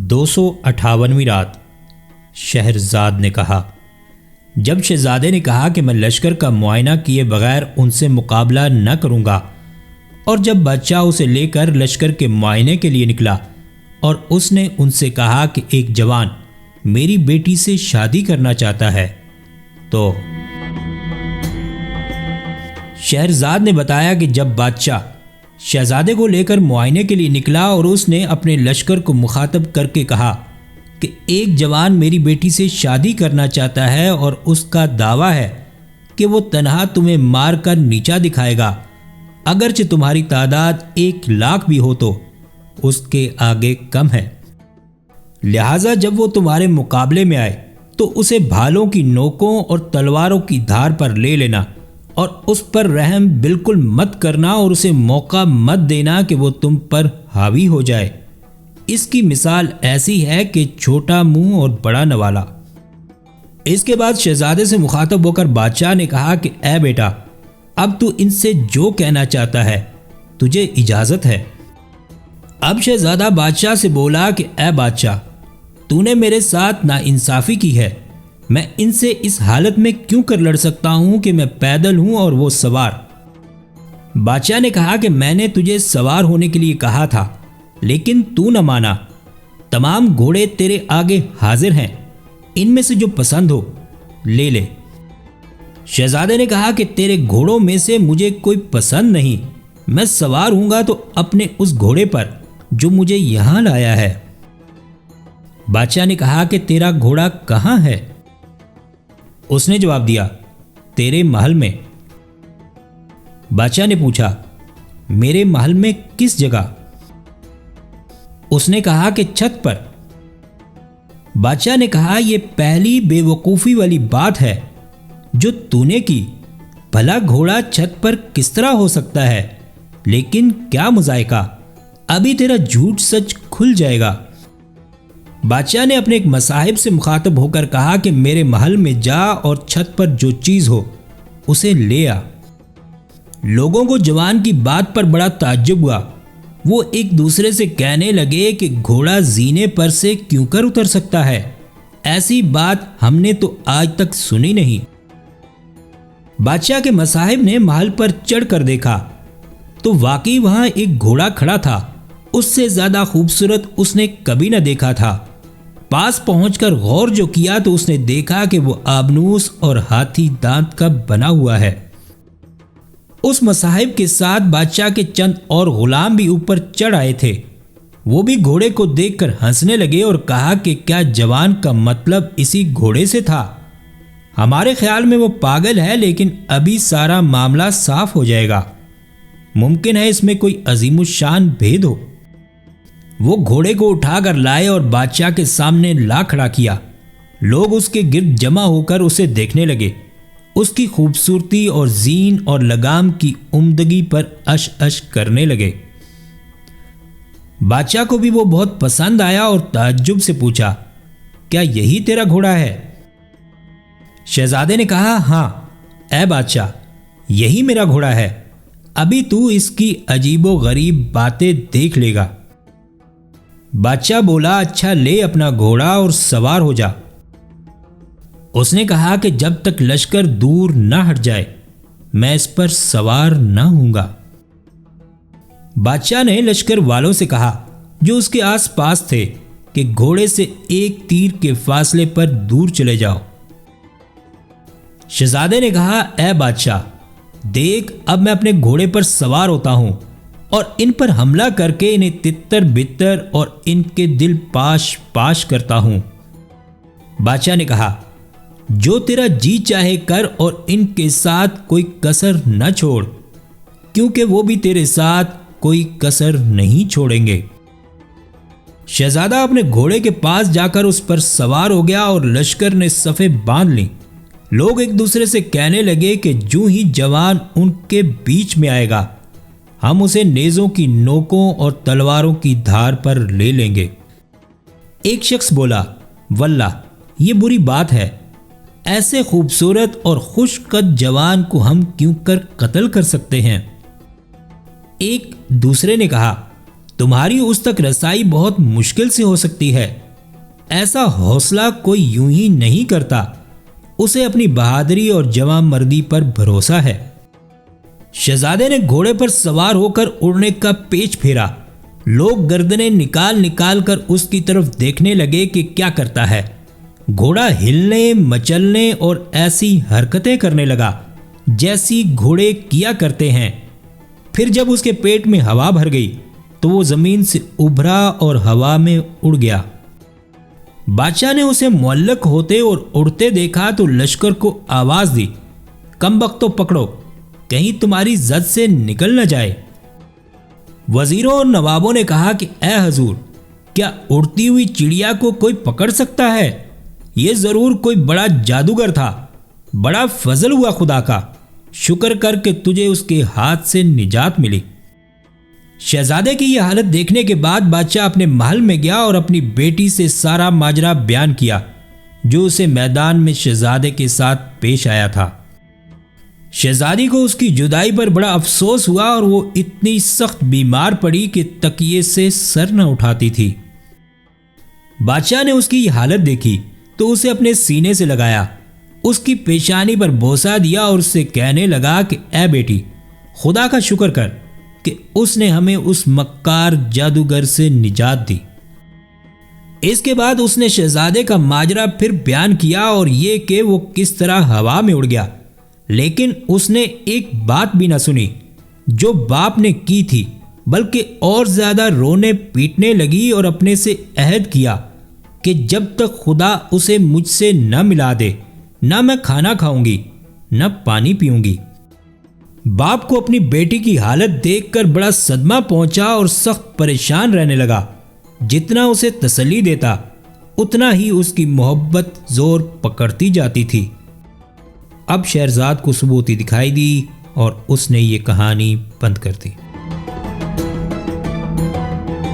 258ویں رات۔ شہرزاد نے کہا، جب شہزادے نے کہا کہ میں لشکر کا معائنہ کیے بغیر ان سے مقابلہ نہ کروں گا، اور جب بادشاہ اسے لے کر لشکر کے معائنے کے لیے نکلا اور اس نے ان سے کہا کہ ایک جوان میری بیٹی سے شادی کرنا چاہتا ہے، تو شہرزاد نے بتایا کہ جب بادشاہ شہزادے کو لے کر معائنے کے لیے نکلا اور اس نے اپنے لشکر کو مخاطب کر کے کہا کہ ایک جوان میری بیٹی سے شادی کرنا چاہتا ہے اور اس کا دعویٰ ہے کہ وہ تنہا تمہیں مار کر نیچا دکھائے گا، اگرچہ تمہاری تعداد 1,00,000 بھی ہو تو اس کے آگے کم ہے، لہٰذا جب وہ تمہارے مقابلے میں آئے تو اسے بھالوں کی نوکوں اور تلواروں کی دھار پر لے لینا اور اس پر رحم بالکل مت کرنا اور اسے موقع مت دینا کہ وہ تم پر حاوی ہو جائے۔ اس کی مثال ایسی ہے کہ چھوٹا منہ اور بڑا نوالا۔ اس کے بعد شہزادے سے مخاطب ہو کر بادشاہ نے کہا کہ اے بیٹا، اب تو ان سے جو کہنا چاہتا ہے تجھے اجازت ہے۔ اب شہزادہ بادشاہ سے بولا کہ اے بادشاہ، تو نے میرے ساتھ ناانصافی کی ہے، میں ان سے اس حالت میں کیوں کر لڑ سکتا ہوں کہ میں پیدل ہوں اور وہ سوار؟ بادشاہ نے کہا کہ میں نے تجھے سوار ہونے کے لیے کہا تھا لیکن تو نہ مانا، تمام گھوڑے تیرے آگے حاضر ہیں، ان میں سے جو پسند ہو لے لے۔ شہزادے نے کہا کہ تیرے گھوڑوں میں سے مجھے کوئی پسند نہیں، میں سوار ہوں گا تو اپنے اس گھوڑے پر جو مجھے یہاں لایا ہے۔ بادشاہ نے کہا کہ تیرا گھوڑا کہاں ہے؟ اس نے جواب دیا، تیرے محل میں۔ بادشاہ نے پوچھا، میرے محل میں کس جگہ؟ اس نے کہا کہ چھت پر۔ بادشاہ نے کہا، یہ پہلی بے وقوفی والی بات ہے جو تو نے کی، بھلا گھوڑا چھت پر کس طرح ہو سکتا ہے؟ لیکن کیا مذائقہ، ابھی تیرا جھوٹ سچ کھل جائے گا۔ بادشاہ نے اپنے ایک مصاحب سے مخاطب ہو کر کہا کہ میرے محل میں جا اور چھت پر جو چیز ہو اسے لے آ۔ لوگوں کو جوان کی بات پر بڑا تعجب ہوا، وہ ایک دوسرے سے کہنے لگے کہ گھوڑا زینے پر سے کیوں کر اتر سکتا ہے؟ ایسی بات ہم نے تو آج تک سنی نہیں۔ بادشاہ کے مصاحب نے محل پر چڑھ کر دیکھا تو واقعی وہاں ایک گھوڑا کھڑا تھا، اس سے زیادہ خوبصورت اس نے کبھی نہ دیکھا تھا۔ پاس پہنچ کر غور جو کیا تو اس نے دیکھا کہ وہ آبنوس اور ہاتھی دانت کا بنا ہوا ہے۔ اس مصاحب کے ساتھ بادشاہ کے چند اور غلام بھی اوپر چڑھ آئے تھے، وہ بھی گھوڑے کو دیکھ کر ہنسنے لگے اور کہا کہ کیا جوان کا مطلب اسی گھوڑے سے تھا؟ ہمارے خیال میں وہ پاگل ہے، لیکن ابھی سارا معاملہ صاف ہو جائے گا، ممکن ہے اس میں کوئی عظیم الشان بھید ہو۔ وہ گھوڑے کو اٹھا کر لائے اور بادشاہ کے سامنے لا کھڑا کیا۔ لوگ اس کے گرد جمع ہو کر اسے دیکھنے لگے، اس کی خوبصورتی اور زین اور لگام کی عمدگی پر اش اش کرنے لگے۔ بادشاہ کو بھی وہ بہت پسند آیا اور تعجب سے پوچھا، کیا یہی تیرا گھوڑا ہے؟ شہزادے نے کہا، ہاں اے بادشاہ، یہی میرا گھوڑا ہے، ابھی تو اس کی عجیب و غریب باتیں دیکھ لے گا۔ بادشاہ بولا، اچھا لے اپنا گھوڑا اور سوار ہو جا۔ اس نے کہا کہ جب تک لشکر دور نہ ہٹ جائے میں اس پر سوار نہ ہوں گا۔ بادشاہ نے لشکر والوں سے کہا جو اس کے آس پاس تھے کہ گھوڑے سے 1 تیر کے فاصلے پر دور چلے جاؤ۔ شہزادے نے کہا، اے بادشاہ، دیکھ اب میں اپنے گھوڑے پر سوار ہوتا ہوں اور ان پر حملہ کر کے انہیں تتر بتر اور ان کے دل پاش پاش کرتا ہوں۔ بادشاہ نے کہا، جو تیرا جی چاہے کر اور ان کے ساتھ کوئی کسر نہ چھوڑ، کیونکہ وہ بھی تیرے ساتھ کوئی کسر نہیں چھوڑیں گے۔ شہزادہ اپنے گھوڑے کے پاس جا کر اس پر سوار ہو گیا اور لشکر نے صفیں باندھ لیں۔ لوگ ایک دوسرے سے کہنے لگے کہ جو ہی جوان ان کے بیچ میں آئے گا ہم اسے نیزوں کی نوکوں اور تلواروں کی دھار پر لے لیں گے۔ ایک شخص بولا، واللہ یہ بری بات ہے، ایسے خوبصورت اور خوش قد جوان کو ہم کیوں کر قتل کر سکتے ہیں؟ ایک دوسرے نے کہا، تمہاری اس تک رسائی بہت مشکل سے ہو سکتی ہے۔ ایسا حوصلہ کوئی یوں ہی نہیں کرتا، اسے اپنی بہادری اور جواں مردی پر بھروسہ ہے۔ شہزادے نے گھوڑے پر سوار ہو کر اڑنے کا پیچ پھیرا۔ لوگ گردنیں نکال نکال کر اس کی طرف دیکھنے لگے کہ کیا کرتا ہے۔ گھوڑا ہلنے مچلنے اور ایسی حرکتیں کرنے لگا جیسی گھوڑے کیا کرتے ہیں۔ پھر جب اس کے پیٹ میں ہوا بھر گئی تو وہ زمین سے ابھرا اور ہوا میں اڑ گیا۔ بادشاہ نے اسے معلق ہوتے اور اڑتے دیکھا تو لشکر کو آواز دی، کم بختو پکڑو، کہیں تمہاری زد سے نکل نہ جائے۔ وزیروں اور نوابوں نے کہا کہ اے حضور، کیا اڑتی ہوئی چڑیا کو کوئی پکڑ سکتا ہے؟ یہ ضرور کوئی بڑا جادوگر تھا۔ بڑا فضل ہوا خدا کا، شکر کر کے تجھے اس کے ہاتھ سے نجات ملی۔ شہزادے کی یہ حالت دیکھنے کے بعد بادشاہ اپنے محل میں گیا اور اپنی بیٹی سے سارا ماجرا بیان کیا جو اسے میدان میں شہزادے کے ساتھ پیش آیا تھا۔ شہزادی کو اس کی جدائی پر بڑا افسوس ہوا اور وہ اتنی سخت بیمار پڑی کہ تکیے سے سر نہ اٹھاتی تھی۔ بادشاہ نے اس کی یہ حالت دیکھی تو اسے اپنے سینے سے لگایا، اس کی پیشانی پر بوسہ دیا اور اس سے کہنے لگا کہ اے بیٹی، خدا کا شکر کر کہ اس نے ہمیں اس مکار جادوگر سے نجات دی۔ اس کے بعد اس نے شہزادے کا ماجرا پھر بیان کیا اور یہ کہ وہ کس طرح ہوا میں اڑ گیا، لیکن اس نے ایک بات بھی نہ سنی جو باپ نے کی تھی، بلکہ اور زیادہ رونے پیٹنے لگی اور اپنے سے عہد کیا کہ جب تک خدا اسے مجھ سے نہ ملا دے، نہ میں کھانا کھاؤں گی نہ پانی پیوں گی۔ باپ کو اپنی بیٹی کی حالت دیکھ کر بڑا صدمہ پہنچا اور سخت پریشان رہنے لگا۔ جتنا اسے تسلی دیتا اتنا ہی اس کی محبت زور پکڑتی جاتی تھی۔ اب شہرزاد کو ثبوتی دکھائی دی اور اس نے یہ کہانی بند کر دی۔